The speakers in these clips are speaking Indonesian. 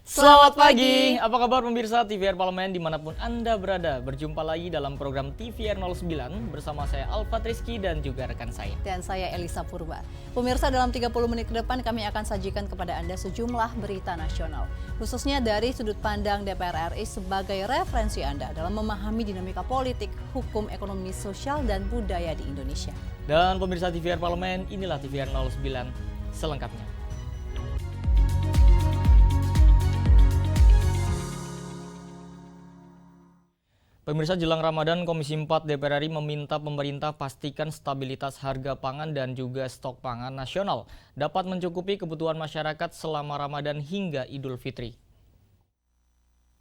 Selamat pagi, apa kabar pemirsa TVR Parlemen dimanapun Anda berada. Berjumpa lagi dalam program TVR 09 bersama saya Alfat Rizky dan juga rekan saya. Dan saya Elisa Purba. Pemirsa, dalam 30 menit ke depan kami akan sajikan kepada Anda sejumlah berita nasional. Khususnya dari sudut pandang DPR RI sebagai referensi Anda dalam memahami dinamika politik, hukum, ekonomi, sosial, dan budaya di Indonesia. Dan pemirsa TVR Parlemen, inilah TVR 09 selengkapnya. Pemirsa, jelang Ramadan, Komisi 4 DPR RI meminta pemerintah pastikan stabilitas harga pangan dan juga stok pangan nasional dapat mencukupi kebutuhan masyarakat selama Ramadan hingga Idul Fitri.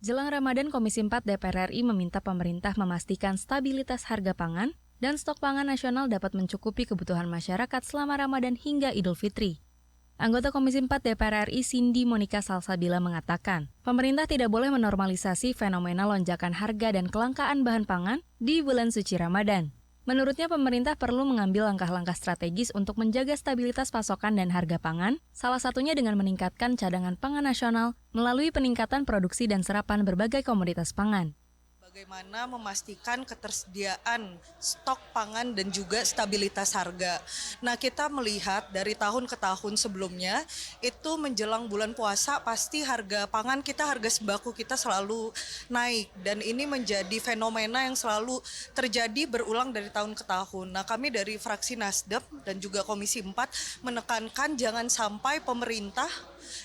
Jelang Ramadan, Komisi 4 DPR RI meminta pemerintah memastikan stabilitas harga pangan dan stok pangan nasional dapat mencukupi kebutuhan masyarakat selama Ramadan hingga Idul Fitri. Anggota Komisi 4 DPR RI Cindy Monica Salsabila mengatakan, pemerintah tidak boleh menormalisasi fenomena lonjakan harga dan kelangkaan bahan pangan di bulan suci Ramadan. Menurutnya, pemerintah perlu mengambil langkah-langkah strategis untuk menjaga stabilitas pasokan dan harga pangan, salah satunya dengan meningkatkan cadangan pangan nasional melalui peningkatan produksi dan serapan berbagai komoditas pangan. Bagaimana memastikan ketersediaan stok pangan dan juga stabilitas harga. Nah, kita melihat dari tahun ke tahun sebelumnya, itu menjelang bulan puasa pasti harga pangan kita, harga sembako kita selalu naik. Dan ini menjadi fenomena yang selalu terjadi berulang dari tahun ke tahun. Nah, kami dari fraksi Nasdem dan juga Komisi 4 menekankan jangan sampai pemerintah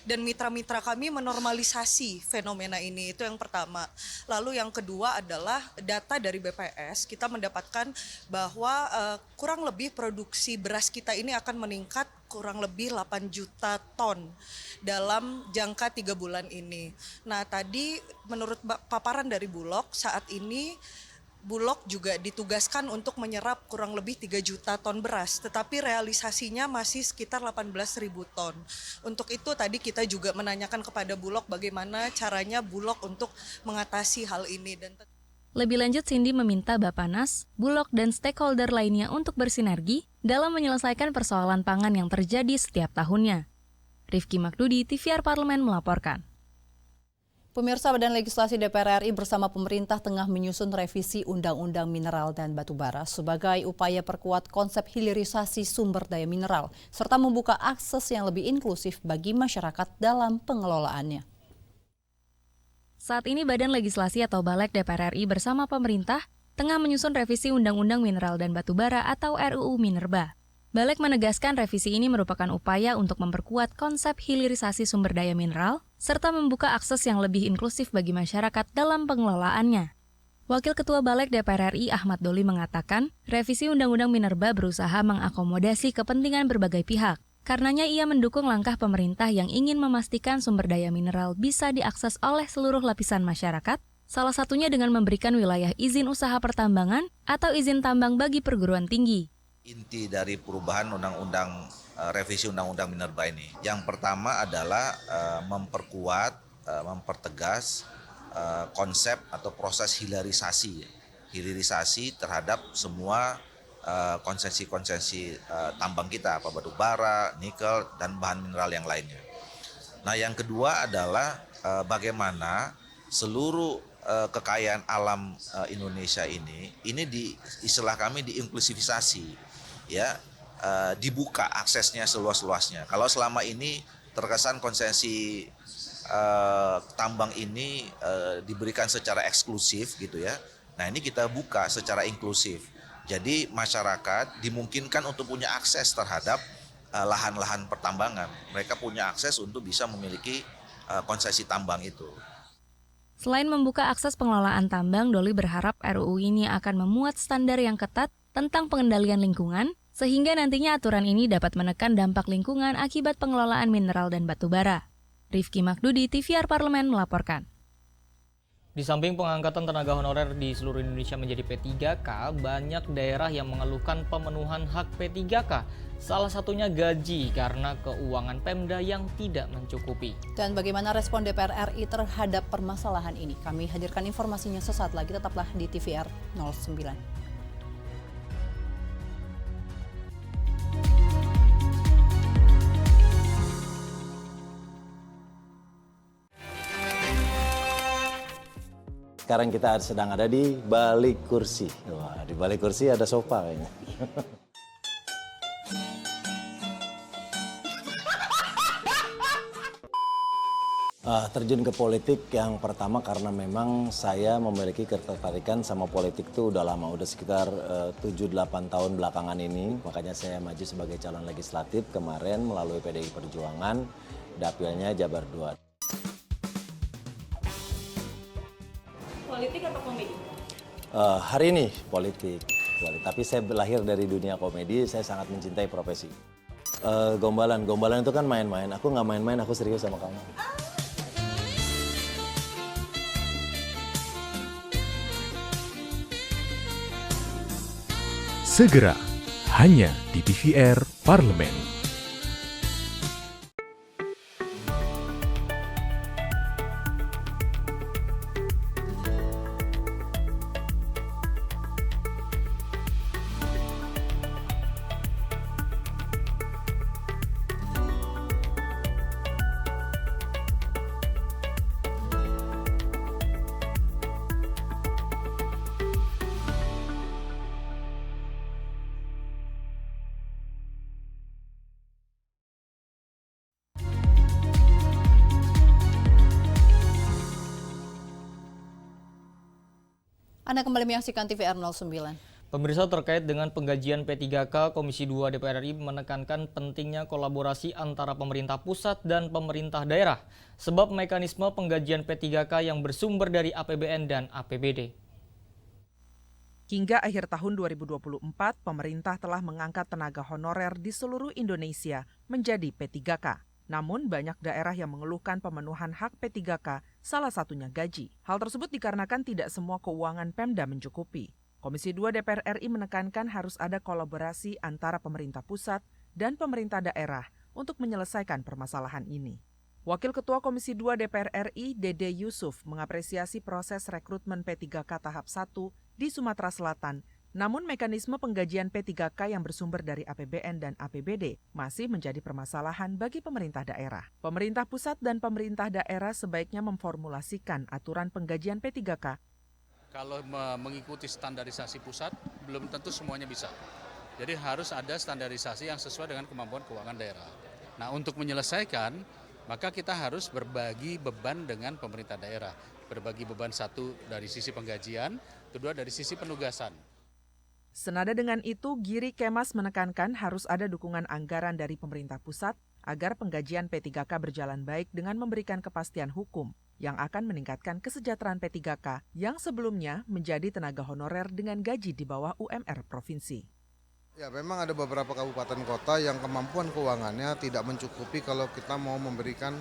dan mitra-mitra kami menormalisasi fenomena ini. Itu yang pertama. Lalu yang kedua adalah data dari BPS. Kita mendapatkan bahwa kurang lebih produksi beras kita ini akan meningkat kurang lebih 8 juta ton dalam jangka 3 bulan ini. Nah, tadi menurut paparan dari Bulog, saat ini Bulog juga ditugaskan untuk menyerap kurang lebih 3 juta ton beras, tetapi realisasinya masih sekitar 18.000 ton. Untuk itu tadi kita juga menanyakan kepada Bulog bagaimana caranya Bulog untuk mengatasi hal ini. Lebih lanjut, Cindy meminta Bappenas, Bulog, dan stakeholder lainnya untuk bersinergi dalam menyelesaikan persoalan pangan yang terjadi setiap tahunnya. Rifki Makdudi, TVR Parlemen melaporkan. Pemirsa, Badan Legislasi DPR RI bersama pemerintah tengah menyusun revisi Undang-Undang Mineral dan Batubara sebagai upaya perkuat konsep hilirisasi sumber daya mineral, serta membuka akses yang lebih inklusif bagi masyarakat dalam pengelolaannya. Saat ini Badan Legislasi atau Balek DPR RI bersama pemerintah tengah menyusun revisi Undang-Undang Mineral dan Batubara atau RUU Minerba. Balek menegaskan revisi ini merupakan upaya untuk memperkuat konsep hilirisasi sumber daya mineral, serta membuka akses yang lebih inklusif bagi masyarakat dalam pengelolaannya. Wakil Ketua Balek DPR RI Ahmad Doli mengatakan, revisi Undang-Undang Minerba berusaha mengakomodasi kepentingan berbagai pihak. Karenanya ia mendukung langkah pemerintah yang ingin memastikan sumber daya mineral bisa diakses oleh seluruh lapisan masyarakat, salah satunya dengan memberikan wilayah izin usaha pertambangan atau izin tambang bagi perguruan tinggi. Inti dari perubahan revisi Undang-Undang Minerba ini. Yang pertama adalah memperkuat, mempertegas konsep atau proses hilirisasi terhadap semua konsesi-konsesi tambang kita, apa batu bara, nikel, dan bahan mineral yang lainnya. Nah, yang kedua adalah bagaimana seluruh kekayaan alam Indonesia ini istilah kami diinklusivisasi, ya, dibuka aksesnya seluas-luasnya. Kalau selama ini terkesan konsesi tambang ini diberikan secara eksklusif gitu ya. Nah, ini kita buka secara inklusif. Jadi masyarakat dimungkinkan untuk punya akses terhadap lahan-lahan pertambangan. Mereka punya akses untuk bisa memiliki konsesi tambang itu. Selain membuka akses pengelolaan tambang, Doli berharap RUU ini akan memuat standar yang ketat tentang pengendalian lingkungan, sehingga nantinya aturan ini dapat menekan dampak lingkungan akibat pengelolaan mineral dan batubara. Rifki Makdudi, TVR Parlemen melaporkan. Di samping pengangkatan tenaga honorer di seluruh Indonesia menjadi P3K, banyak daerah yang mengeluhkan pemenuhan hak P3K. Salah satunya gaji karena keuangan Pemda yang tidak mencukupi. Dan bagaimana respon DPR RI terhadap permasalahan ini? Kami hadirkan informasinya sesaat lagi, tetaplah di TVR 09. Sekarang kita sedang ada di balik kursi. Wah, di balik kursi ada sofa kayaknya. Terjun ke politik yang pertama karena memang saya memiliki ketertarikan sama politik itu udah lama, udah sekitar 7-8 tahun belakangan ini. Makanya saya maju sebagai calon legislatif kemarin melalui PDI Perjuangan, dapilnya Jabar 2. Politik atau komedi? Hari ini politik, tapi saya lahir dari dunia komedi, saya sangat mencintai profesi. Gombalan itu kan main-main, aku nggak main-main, aku serius sama kamu. Segera, hanya di TVR Parlemen. Anda kembali menyaksikan TVR 09. Pemirsa, terkait dengan penggajian P3K, Komisi 2 DPR RI menekankan pentingnya kolaborasi antara pemerintah pusat dan pemerintah daerah, sebab mekanisme penggajian P3K yang bersumber dari APBN dan APBD. Hingga akhir tahun 2024, pemerintah telah mengangkat tenaga honorer di seluruh Indonesia menjadi P3K. Namun banyak daerah yang mengeluhkan pemenuhan hak P3K, salah satunya gaji. Hal tersebut dikarenakan tidak semua keuangan Pemda mencukupi. Komisi 2 DPR RI menekankan harus ada kolaborasi antara pemerintah pusat dan pemerintah daerah untuk menyelesaikan permasalahan ini. Wakil Ketua Komisi 2 DPR RI, Dede Yusuf, mengapresiasi proses rekrutmen P3K tahap 1 di Sumatera Selatan. Namun mekanisme penggajian P3K yang bersumber dari APBN dan APBD masih menjadi permasalahan bagi pemerintah daerah. Pemerintah pusat dan pemerintah daerah sebaiknya memformulasikan aturan penggajian P3K. Kalau mengikuti standarisasi pusat, belum tentu semuanya bisa. Jadi harus ada standarisasi yang sesuai dengan kemampuan keuangan daerah. Nah, untuk menyelesaikan, maka kita harus berbagi beban dengan pemerintah daerah. Berbagi beban, satu dari sisi penggajian, kedua dari sisi penugasan. Senada dengan itu, Giri Kemas menekankan harus ada dukungan anggaran dari pemerintah pusat agar penggajian P3K berjalan baik dengan memberikan kepastian hukum yang akan meningkatkan kesejahteraan P3K yang sebelumnya menjadi tenaga honorer dengan gaji di bawah UMR provinsi. Ya, memang ada beberapa kabupaten kota yang kemampuan keuangannya tidak mencukupi kalau kita mau memberikan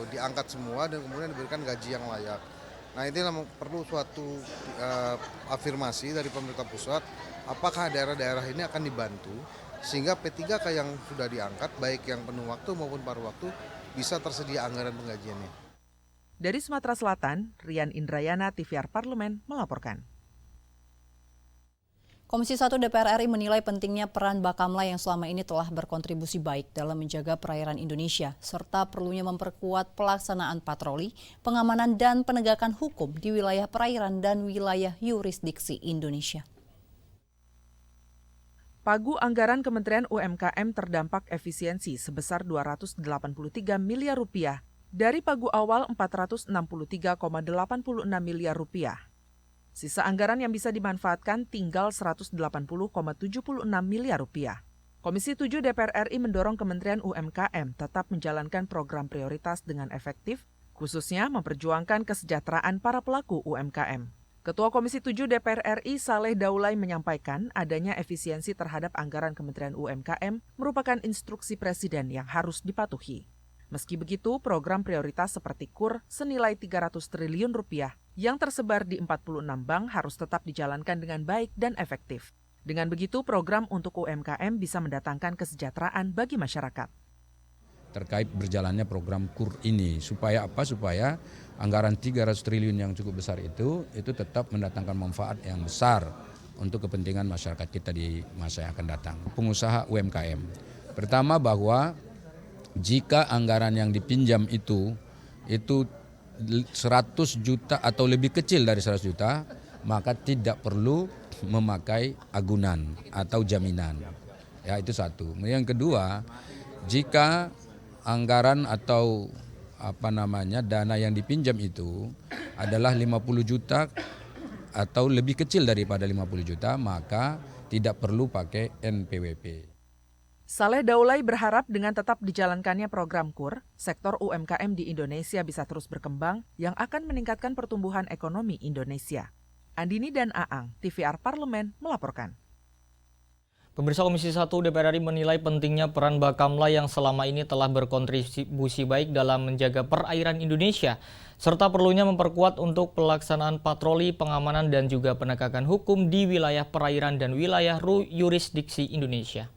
diangkat semua dan kemudian diberikan gaji yang layak. Nah, ini perlu suatu afirmasi dari pemerintah pusat, apakah daerah-daerah ini akan dibantu sehingga P3K yang sudah diangkat, baik yang penuh waktu maupun paruh waktu, bisa tersedia anggaran penggajiannya. Dari Sumatera Selatan, Rian Indrayana, TVR Parlemen, melaporkan. Komisi 1 DPR RI menilai pentingnya peran Bakamla yang selama ini telah berkontribusi baik dalam menjaga perairan Indonesia, serta perlunya memperkuat pelaksanaan patroli, pengamanan dan penegakan hukum di wilayah perairan dan wilayah yurisdiksi Indonesia. Pagu anggaran Kementerian UMKM terdampak efisiensi sebesar Rp283 miliar dari pagu awal Rp463,86 miliar. Sisa anggaran yang bisa dimanfaatkan tinggal Rp180,76 miliar. Komisi 7 DPR RI mendorong Kementerian UMKM tetap menjalankan program prioritas dengan efektif, khususnya memperjuangkan kesejahteraan para pelaku UMKM. Ketua Komisi 7 DPR RI Saleh Daulay menyampaikan adanya efisiensi terhadap anggaran Kementerian UMKM merupakan instruksi Presiden yang harus dipatuhi. Meski begitu, program prioritas seperti KUR senilai Rp300 triliun yang tersebar di 46 bank harus tetap dijalankan dengan baik dan efektif. Dengan begitu, program untuk UMKM bisa mendatangkan kesejahteraan bagi masyarakat. Terkait berjalannya program KUR ini, supaya apa? Supaya anggaran 300 triliun yang cukup besar itu tetap mendatangkan manfaat yang besar untuk kepentingan masyarakat kita di masa yang akan datang. Pengusaha UMKM. Pertama, bahwa jika anggaran yang dipinjam itu 100 juta atau lebih kecil dari 100 juta, maka tidak perlu memakai agunan atau jaminan. Ya, itu satu. Yang kedua, jika anggaran atau dana yang dipinjam itu adalah 50 juta atau lebih kecil daripada 50 juta, maka tidak perlu pakai NPWP. Saleh Daulay berharap dengan tetap dijalankannya program KUR, sektor UMKM di Indonesia bisa terus berkembang yang akan meningkatkan pertumbuhan ekonomi Indonesia. Andini dan Aang, TVR Parlemen melaporkan. Pemirsa, Komisi 1 DPR RI menilai pentingnya peran Bakamla yang selama ini telah berkontribusi baik dalam menjaga perairan Indonesia, serta perlunya memperkuat untuk pelaksanaan patroli, pengamanan, dan juga penegakan hukum di wilayah perairan dan wilayah yurisdiksi Indonesia.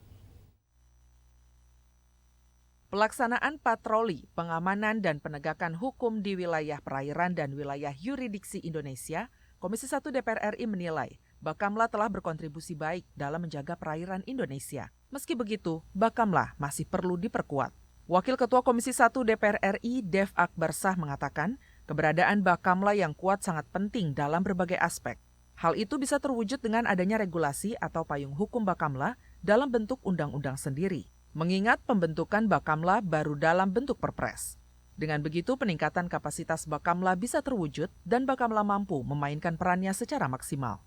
Pelaksanaan patroli, pengamanan, dan penegakan hukum di wilayah perairan dan wilayah yurisdiksi Indonesia, Komisi 1 DPR RI menilai Bakamla telah berkontribusi baik dalam menjaga perairan Indonesia. Meski begitu, Bakamla masih perlu diperkuat. Wakil Ketua Komisi 1 DPR RI, Dev Akbarsah mengatakan, keberadaan Bakamla yang kuat sangat penting dalam berbagai aspek. Hal itu bisa terwujud dengan adanya regulasi atau payung hukum Bakamla dalam bentuk undang-undang sendiri. Mengingat pembentukan Bakamla baru dalam bentuk perpres. Dengan begitu, peningkatan kapasitas Bakamla bisa terwujud dan Bakamla mampu memainkan perannya secara maksimal.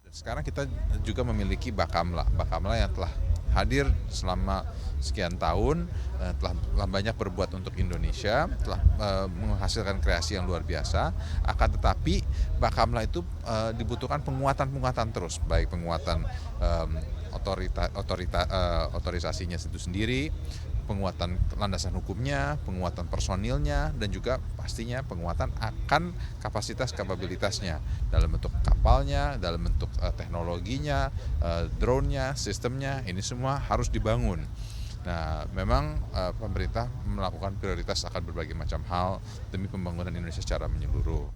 Sekarang kita juga memiliki Bakamla yang telah hadir selama sekian tahun, telah banyak berbuat untuk Indonesia, telah menghasilkan kreasi yang luar biasa. Akan tetapi Bakamla itu dibutuhkan penguatan terus, baik penguatan otorisasinya itu sendiri, penguatan landasan hukumnya, penguatan personilnya, dan juga pastinya penguatan akan kapabilitasnya dalam bentuk kapalnya, dalam bentuk teknologinya, drone-nya, sistemnya, ini semua harus dibangun. Nah, memang pemerintah melakukan prioritas akan berbagai macam hal demi pembangunan Indonesia secara menyeluruh.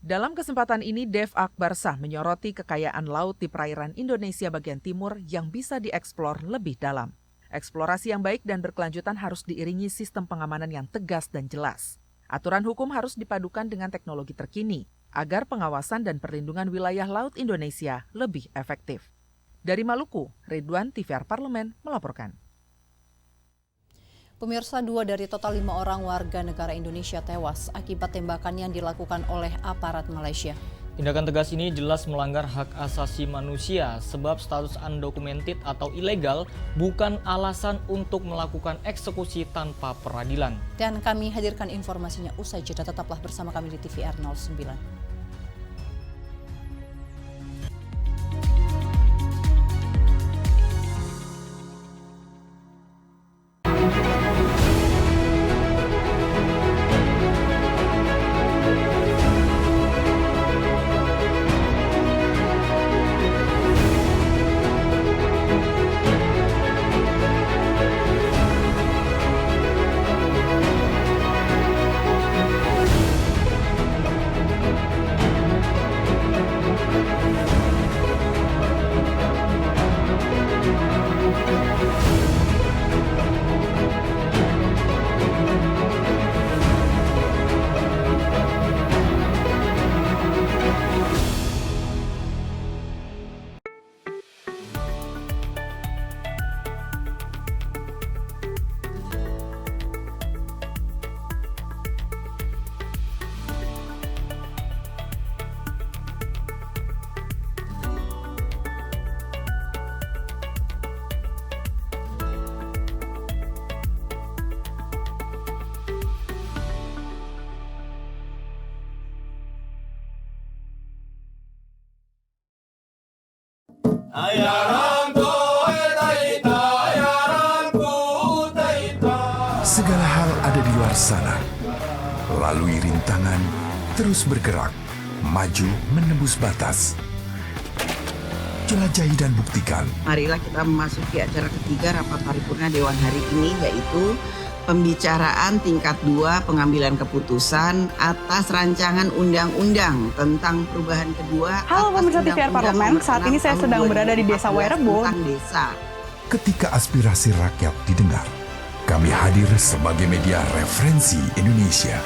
Dalam kesempatan ini, Dev Akbarsah menyoroti kekayaan laut di perairan Indonesia bagian timur yang bisa dieksplor lebih dalam. Eksplorasi yang baik dan berkelanjutan harus diiringi sistem pengamanan yang tegas dan jelas. Aturan hukum harus dipadukan dengan teknologi terkini, agar pengawasan dan perlindungan wilayah laut Indonesia lebih efektif. Dari Maluku, Ridwan, TVR Parlemen melaporkan. Pemirsa, 2 dari total 5 orang warga negara Indonesia tewas akibat tembakan yang dilakukan oleh aparat Malaysia. Tindakan tegas ini jelas melanggar hak asasi manusia sebab status undocumented atau ilegal bukan alasan untuk melakukan eksekusi tanpa peradilan. Dan kami hadirkan informasinya usai jeda, tetaplah bersama kami di TVR 09. Segala hal ada di luar sana. Lalui rintangan, terus bergerak, maju menembus batas. Jelajahi dan buktikan. Marilah kita memasuki acara ketiga rapat paripurna Dewan hari ini, yaitu pembicaraan tingkat 2 pengambilan keputusan atas rancangan undang-undang tentang perubahan kedua. Halo pemirsa TVR Parlemen, saat ini saya sedang berada di Desa Wairebo. Ketika aspirasi rakyat didengar, kami hadir sebagai media referensi Indonesia.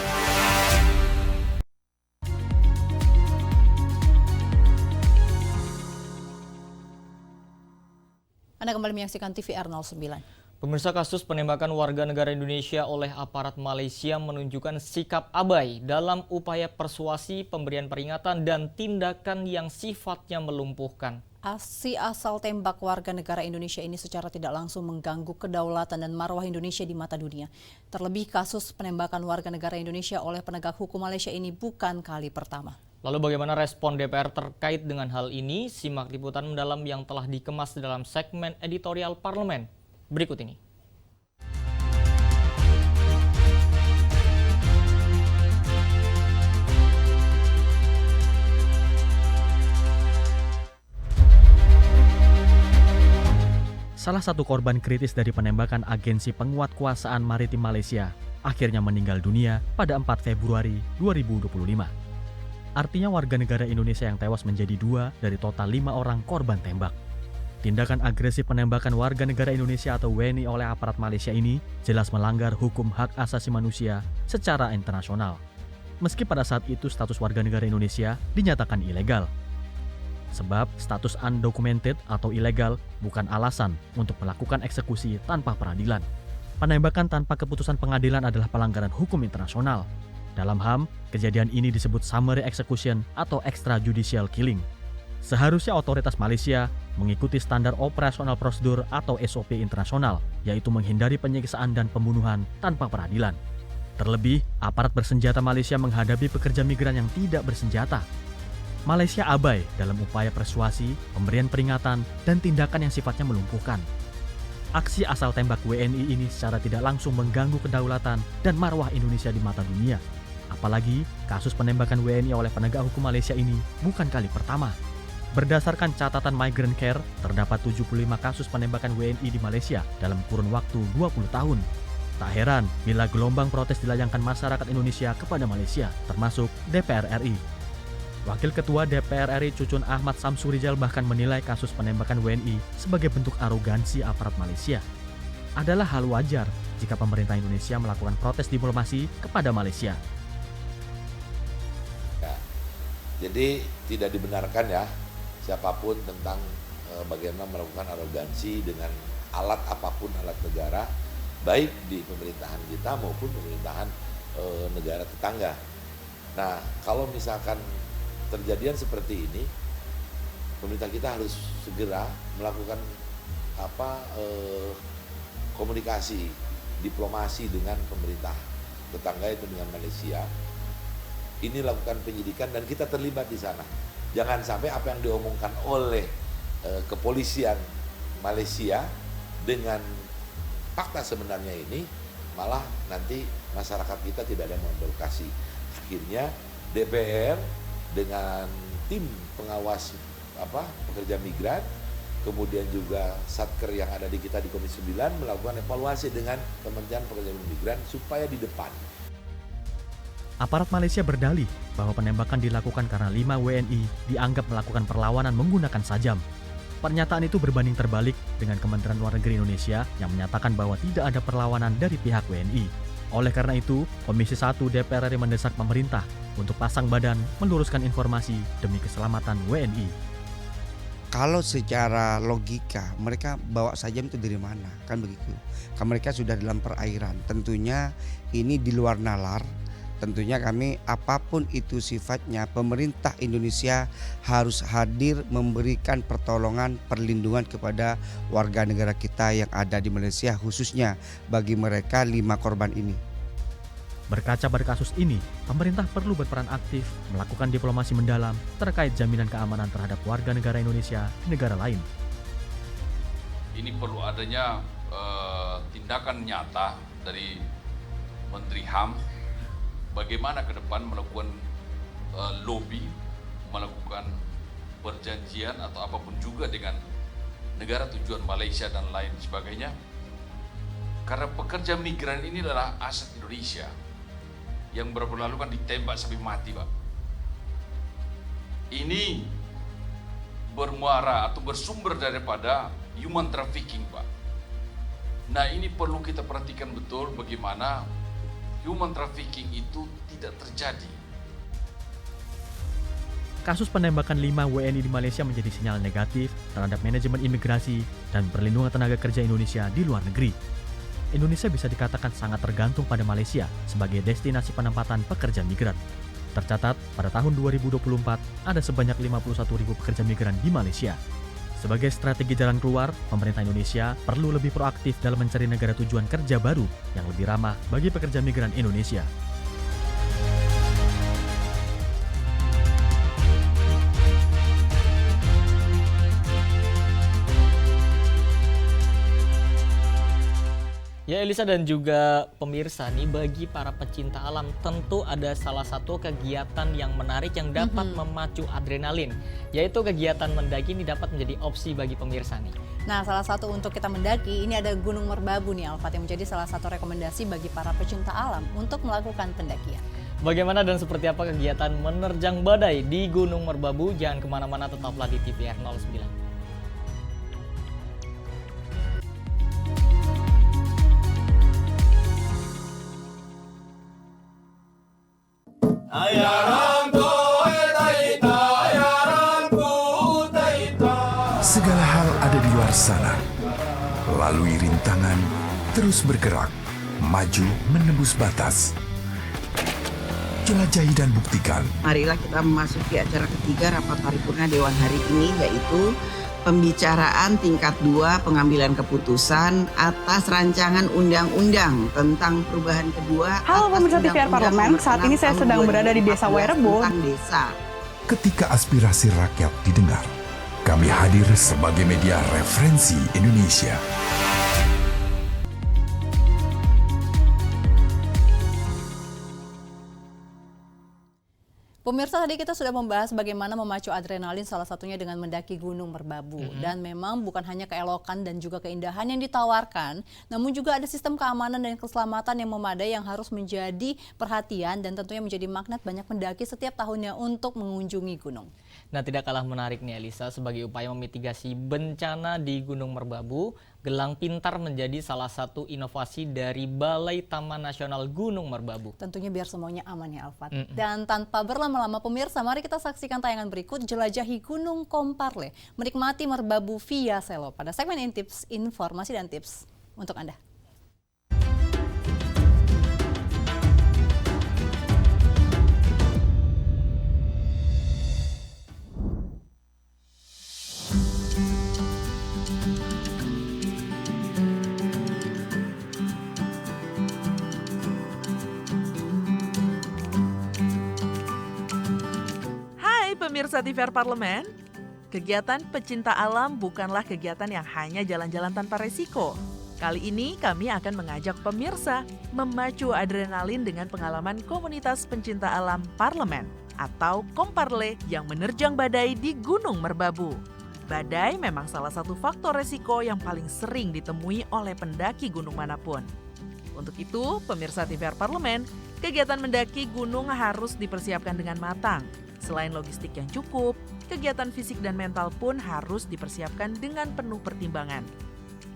Anda kembali menyaksikan TVR 09. Pemirsa, kasus penembakan warga negara Indonesia oleh aparat Malaysia menunjukkan sikap abai dalam upaya persuasi, pemberian peringatan, dan tindakan yang sifatnya melumpuhkan. Aksi asal tembak warga negara Indonesia ini secara tidak langsung mengganggu kedaulatan dan marwah Indonesia di mata dunia. Terlebih kasus penembakan warga negara Indonesia oleh penegak hukum Malaysia ini bukan kali pertama. Lalu bagaimana respon DPR terkait dengan hal ini? Simak liputan mendalam yang telah dikemas dalam segmen editorial parlemen berikut ini. Salah satu korban kritis dari penembakan agensi penguatkuasaan maritim Malaysia akhirnya meninggal dunia pada 4 Februari 2025. Artinya warga negara Indonesia yang tewas menjadi 2 dari total 5 orang korban tembak. Tindakan agresif penembakan warga negara Indonesia atau WNI oleh aparat Malaysia ini jelas melanggar hukum hak asasi manusia secara internasional. Meski pada saat itu status warga negara Indonesia dinyatakan ilegal. Sebab status undocumented atau ilegal bukan alasan untuk melakukan eksekusi tanpa peradilan. Penembakan tanpa keputusan pengadilan adalah pelanggaran hukum internasional. Dalam HAM, kejadian ini disebut summary execution atau extrajudicial killing. Seharusnya otoritas Malaysia mengikuti standar operasional prosedur atau SOP internasional, yaitu menghindari penyiksaan dan pembunuhan tanpa peradilan. Terlebih, aparat bersenjata Malaysia menghadapi pekerja migran yang tidak bersenjata. Malaysia abai dalam upaya persuasi, pemberian peringatan, dan tindakan yang sifatnya melumpuhkan. Aksi asal tembak WNI ini secara tidak langsung mengganggu kedaulatan dan marwah Indonesia di mata dunia. Apalagi, kasus penembakan WNI oleh penegak hukum Malaysia ini bukan kali pertama. Berdasarkan catatan Migrant Care, terdapat 75 kasus penembakan WNI di Malaysia dalam kurun waktu 20 tahun. Tak heran bila gelombang protes dilayangkan masyarakat Indonesia kepada Malaysia, termasuk DPR RI. Wakil Ketua DPR RI Cucun Ahmad Samsurijal bahkan menilai kasus penembakan WNI sebagai bentuk arogansi aparat Malaysia. Adalah hal wajar jika pemerintah Indonesia melakukan protes diplomasi kepada Malaysia. Ya, jadi tidak dibenarkan ya siapapun tentang bagaimana melakukan arogansi dengan alat apapun, alat negara, baik di pemerintahan kita maupun pemerintahan negara tetangga. Nah, kalau misalkan terjadian seperti ini, pemerintah kita harus segera melakukan komunikasi diplomasi dengan pemerintah tetangga, itu dengan Malaysia. Ini lakukan penyidikan dan kita terlibat di sana. Jangan sampai apa yang diomongkan oleh kepolisian Malaysia dengan fakta sebenarnya ini malah nanti masyarakat kita tidak ada yang memprovokasi. Akhirnya DPR dengan tim pengawas pekerja migran, kemudian juga Satker yang ada di kita di Komisi 9 melakukan evaluasi dengan Kementerian Pekerjaan Migran supaya di depan. Aparat Malaysia berdalih bahwa penembakan dilakukan karena 5 WNI dianggap melakukan perlawanan menggunakan sajam. Pernyataan itu berbanding terbalik dengan Kementerian Luar Negeri Indonesia yang menyatakan bahwa tidak ada perlawanan dari pihak WNI. Oleh karena itu, Komisi 1 DPR RI mendesak pemerintah untuk pasang badan meluruskan informasi demi keselamatan WNI. Kalau secara logika mereka bawa sajam itu dari mana? Kan begitu. Kan mereka sudah dalam perairan. Tentunya ini di luar nalar. Tentunya kami apapun itu sifatnya, pemerintah Indonesia harus hadir memberikan pertolongan, perlindungan kepada warga negara kita yang ada di Malaysia, khususnya bagi mereka 5 korban ini. Berkaca pada kasus ini, pemerintah perlu berperan aktif melakukan diplomasi mendalam terkait jaminan keamanan terhadap warga negara Indonesia di negara lain. Ini perlu adanya tindakan nyata dari Menteri HAM, bagaimana ke depan melakukan lobby, melakukan perjanjian atau apapun juga dengan negara tujuan Malaysia dan lain sebagainya. Karena pekerja migran ini adalah aset Indonesia yang beberapa lalu kan ditembak sampai mati, Pak. Ini bermuara atau bersumber daripada human trafficking, Pak. Nah, ini perlu kita perhatikan betul bagaimana human trafficking itu tidak terjadi. Kasus penembakan 5 WNI di Malaysia menjadi sinyal negatif terhadap manajemen imigrasi dan perlindungan tenaga kerja Indonesia di luar negeri. Indonesia bisa dikatakan sangat tergantung pada Malaysia sebagai destinasi penempatan pekerja migran. Tercatat, pada tahun 2024 ada sebanyak 51.000 pekerja migran di Malaysia. Sebagai strategi jalan keluar, pemerintah Indonesia perlu lebih proaktif dalam mencari negara tujuan kerja baru yang lebih ramah bagi pekerja migran Indonesia. Ya Elisa dan juga pemirsa nih, bagi para pecinta alam tentu ada salah satu kegiatan yang menarik yang dapat memacu adrenalin, yaitu kegiatan mendaki ini dapat menjadi opsi bagi pemirsa nih. Nah, salah satu untuk kita mendaki ini ada Gunung Merbabu nih Alfat, yang menjadi salah satu rekomendasi bagi para pecinta alam untuk melakukan pendakian. Bagaimana dan seperti apa kegiatan menerjang badai di Gunung Merbabu? Jangan kemana-mana, tetaplah di TVR 09. Segala hal ada di luar sana. Lalui rintangan, terus bergerak, maju menembus batas. Jelajahi dan buktikan. Marilah kita memasuki acara ketiga rapat paripurna Dewan hari ini, yaitu pembicaraan tingkat 2 pengambilan keputusan atas rancangan undang-undang tentang perubahan kedua. Halo pemirsa TVR Parlemen, saat ini saya sedang berada di Desa Wairebo. Ketika aspirasi rakyat didengar, kami hadir sebagai media referensi Indonesia. Pemirsa, tadi kita sudah membahas bagaimana memacu adrenalin, salah satunya dengan mendaki Gunung Merbabu. Dan memang bukan hanya keelokan dan juga keindahan yang ditawarkan, namun juga ada sistem keamanan dan keselamatan yang memadai yang harus menjadi perhatian dan tentunya menjadi magnet banyak pendaki setiap tahunnya untuk mengunjungi gunung. Nah, tidak kalah menarik nih Elisa, sebagai upaya memitigasi bencana di Gunung Merbabu, Gelang Pintar menjadi salah satu inovasi dari Balai Taman Nasional Gunung Merbabu. Tentunya biar semuanya aman ya Alfat. Dan tanpa berlama-lama pemirsa, mari kita saksikan tayangan berikut jelajahi Gunung Komparle, menikmati Merbabu via Selo pada segmen Intips, informasi dan tips untuk Anda. Pemirsa TVR Parlemen, kegiatan pecinta alam bukanlah kegiatan yang hanya jalan-jalan tanpa resiko. Kali ini kami akan mengajak pemirsa memacu adrenalin dengan pengalaman komunitas pencinta alam Parlemen atau Komparle yang menerjang badai di Gunung Merbabu. Badai memang salah satu faktor resiko yang paling sering ditemui oleh pendaki gunung manapun. Untuk itu, pemirsa TVR Parlemen, kegiatan mendaki gunung harus dipersiapkan dengan matang. Selain logistik yang cukup, kegiatan fisik dan mental pun harus dipersiapkan dengan penuh pertimbangan.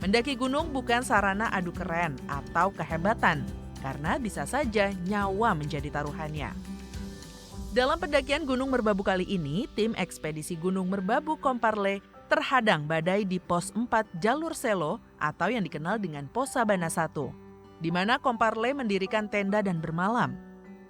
Mendaki gunung bukan sarana adu keren atau kehebatan, karena bisa saja nyawa menjadi taruhannya. Dalam pendakian Gunung Merbabu kali ini, tim ekspedisi Gunung Merbabu Komparle terhadang badai di pos 4 jalur Selo atau yang dikenal dengan Pos Sabana 1, di mana Komparle mendirikan tenda dan bermalam.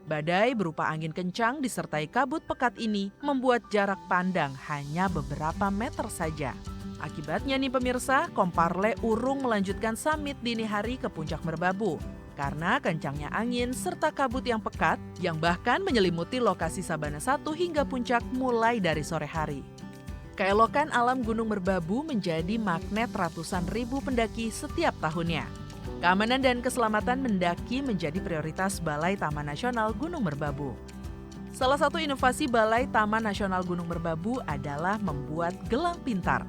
Badai berupa angin kencang disertai kabut pekat ini membuat jarak pandang hanya beberapa meter saja. Akibatnya nih pemirsa, Komparle urung melanjutkan summit dini hari ke puncak Merbabu karena kencangnya angin serta kabut yang pekat yang bahkan menyelimuti lokasi Sabana 1 hingga puncak mulai dari sore hari. Keelokan alam Gunung Merbabu menjadi magnet ratusan ribu pendaki setiap tahunnya. Keamanan dan keselamatan mendaki menjadi prioritas Balai Taman Nasional Gunung Merbabu. Salah satu inovasi Balai Taman Nasional Gunung Merbabu adalah membuat gelang pintar.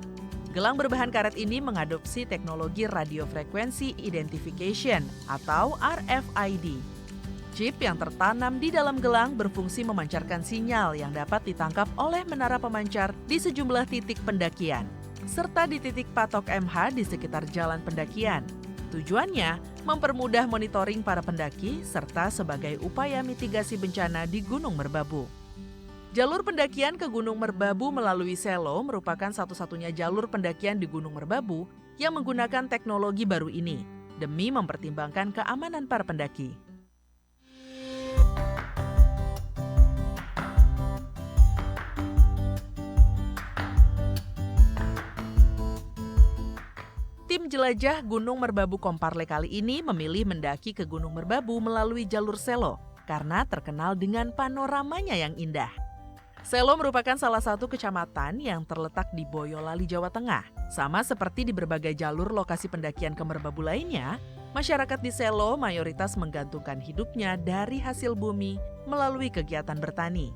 Gelang berbahan karet ini mengadopsi teknologi Radio Frequency Identification atau RFID. Chip yang tertanam di dalam gelang berfungsi memancarkan sinyal yang dapat ditangkap oleh menara pemancar di sejumlah titik pendakian, serta di titik patok MH di sekitar jalan pendakian. Tujuannya mempermudah monitoring para pendaki serta sebagai upaya mitigasi bencana di Gunung Merbabu. Jalur pendakian ke Gunung Merbabu melalui Selo merupakan satu-satunya jalur pendakian di Gunung Merbabu yang menggunakan teknologi baru ini demi mempertimbangkan keamanan para pendaki. Tim jelajah Gunung Merbabu Komparle kali ini memilih mendaki ke Gunung Merbabu melalui jalur Selo karena terkenal dengan panoramanya yang indah. Selo merupakan salah satu kecamatan yang terletak di Boyolali, Jawa Tengah. Sama seperti di berbagai jalur lokasi pendakian ke Merbabu lainnya, masyarakat di Selo mayoritas menggantungkan hidupnya dari hasil bumi melalui kegiatan bertani.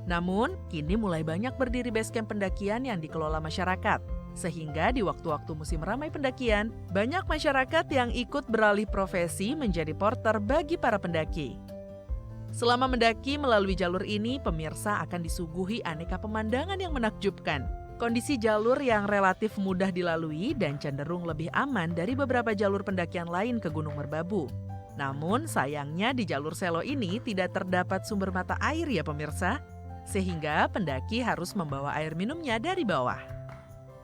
Namun, kini mulai banyak berdiri base camp pendakian yang dikelola masyarakat. Sehingga di waktu-waktu musim ramai pendakian, banyak masyarakat yang ikut beralih profesi menjadi porter bagi para pendaki. Selama mendaki melalui jalur ini, pemirsa akan disuguhi aneka pemandangan yang menakjubkan. Kondisi jalur yang relatif mudah dilalui dan cenderung lebih aman dari beberapa jalur pendakian lain ke Gunung Merbabu. Namun sayangnya di jalur Selo ini tidak terdapat sumber mata air ya pemirsa, sehingga pendaki harus membawa air minumnya dari bawah.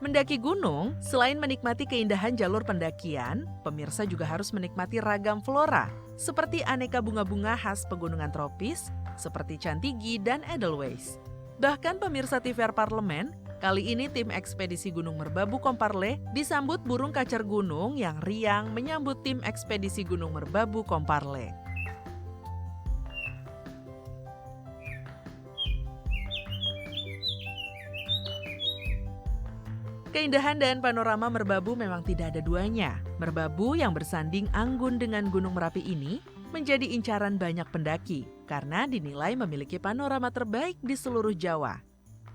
Mendaki gunung, selain menikmati keindahan jalur pendakian, pemirsa juga harus menikmati ragam flora, seperti aneka bunga-bunga khas pegunungan tropis, seperti cantigi dan edelweiss. Bahkan pemirsa TVR Parlemen, kali ini tim ekspedisi Gunung Merbabu Komparle disambut burung kacer gunung yang riang menyambut tim ekspedisi Gunung Merbabu Komparle. Keindahan dan panorama Merbabu memang tidak ada duanya. Merbabu yang bersanding anggun dengan Gunung Merapi ini menjadi incaran banyak pendaki karena dinilai memiliki panorama terbaik di seluruh Jawa.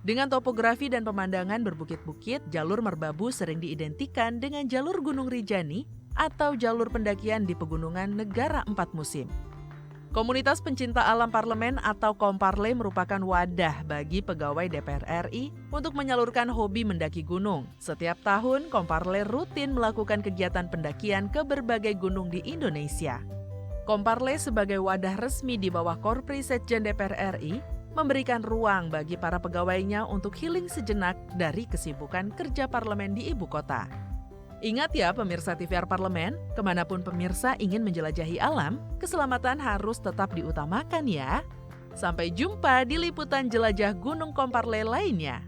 Dengan topografi dan pemandangan berbukit-bukit, jalur Merbabu sering diidentikan dengan jalur Gunung Rinjani atau jalur pendakian di pegunungan negara 4 musim. Komunitas Pencinta Alam Parlemen atau Komparle merupakan wadah bagi pegawai DPR RI untuk menyalurkan hobi mendaki gunung. Setiap tahun, Komparle rutin melakukan kegiatan pendakian ke berbagai gunung di Indonesia. Komparle sebagai wadah resmi di bawah Korpri Setjen DPR RI memberikan ruang bagi para pegawainya untuk healing sejenak dari kesibukan kerja parlemen di ibu kota. Ingat ya pemirsa TVR Parlemen, kemanapun pemirsa ingin menjelajahi alam, keselamatan harus tetap diutamakan ya. Sampai jumpa di liputan jelajah Gunung Komparle lainnya.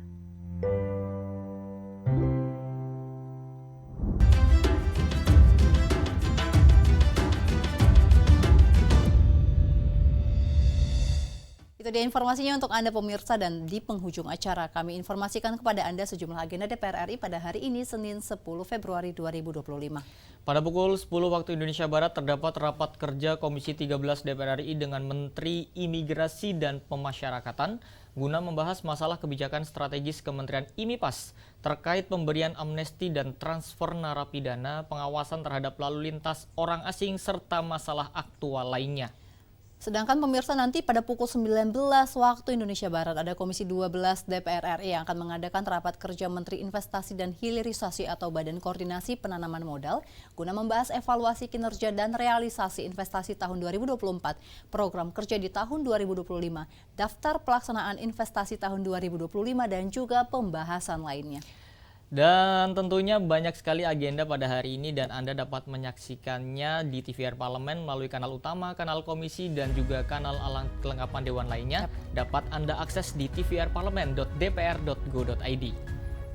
Itu dia informasinya untuk Anda pemirsa, dan di penghujung acara kami informasikan kepada Anda sejumlah agenda DPR RI pada hari ini Senin 10 Februari 2025. Pada pukul 10 waktu Indonesia Barat terdapat rapat kerja Komisi 13 DPR RI dengan Menteri Imigrasi dan Pemasyarakatan guna membahas masalah kebijakan strategis Kementerian IMIPAS terkait pemberian amnesti dan transfer narapidana, pengawasan terhadap lalu lintas orang asing, serta masalah aktual lainnya. Sedangkan pemirsa, nanti pada pukul 19 waktu Indonesia Barat ada Komisi 12 DPR RI yang akan mengadakan rapat kerja Menteri Investasi dan Hilirisasi atau Badan Koordinasi Penanaman Modal guna membahas evaluasi kinerja dan realisasi investasi tahun 2024, program kerja di tahun 2025, daftar pelaksanaan investasi tahun 2025 dan juga pembahasan lainnya. Dan tentunya banyak sekali agenda pada hari ini dan Anda dapat menyaksikannya di TVR Parlemen melalui kanal utama, kanal komisi, dan juga kanal kelengkapan dewan lainnya. Dapat Anda akses di tvrparlemen.dpr.go.id.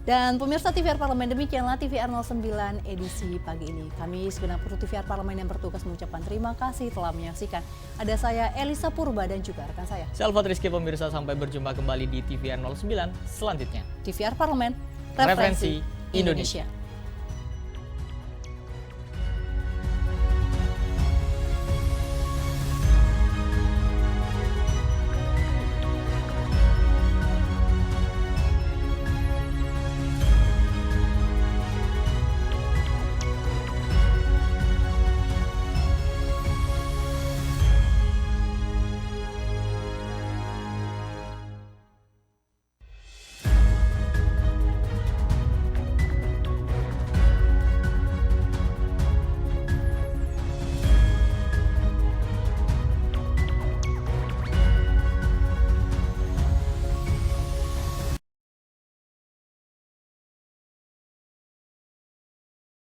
Dan pemirsa TVR Parlemen, demikianlah TVR 09 edisi pagi ini. Kami segenap kru TVR Parlemen yang bertugas mengucapkan terima kasih telah menyaksikan. Ada saya Elisa Purba dan juga rekan saya Salvat Rizky. Pemirsa, sampai berjumpa kembali di TVR 09 selanjutnya. TVR Parlemen, Referensi Indonesia.